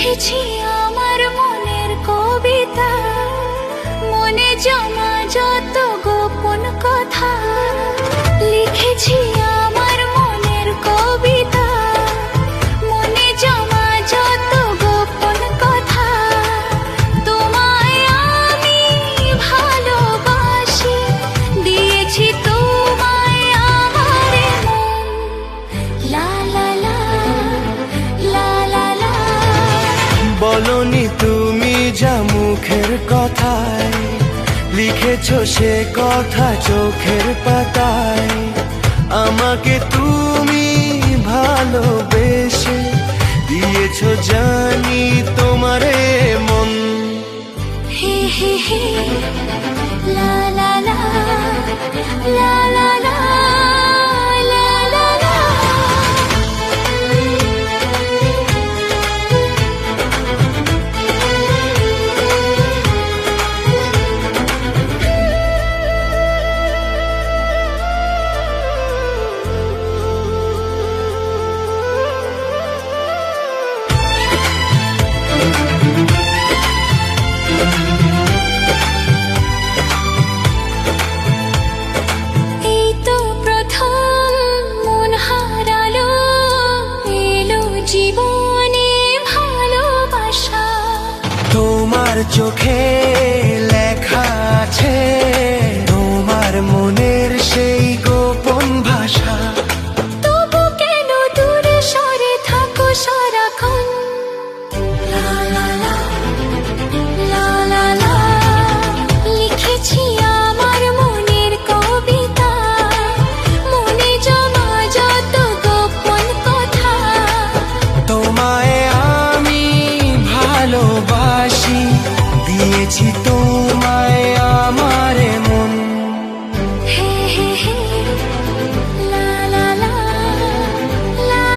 লিখেছি আমার মনের কবিতা, মনে জমা যত গোপন কথা। লিখেছি আমার মনের কবিতা, মনে জমা যত গোপন কথা। তোমায় আমি ভালোবাসি, দিয়েছি তোমায় আমার মন। লা লা লা লা লা লা। বলনি তুমি যা মুখের কথায়, লিখেছো সে কথা চোখের পাতায়। আমাকে তুমি ভালোবেসে দিয়েছো জানি তোমারে মন। হে হে হে লা লা লা লা লা লা লা লা লা। এই তো প্রথম মন হারালো, এলো জীবনে ভালোবাসা। তোমার চোখে লেখা আছে তোমার মনের সেই গোপন ভাষা। তবু কেন দূরে সরে থাকো সারাক্ষণ? লা লা লা লা লা লা। লিখেছি আমার মনের কবিতা, মনে জমা যত গোপন কথা। তোমায় আমি ভালোবাসি, দিয়েছি তো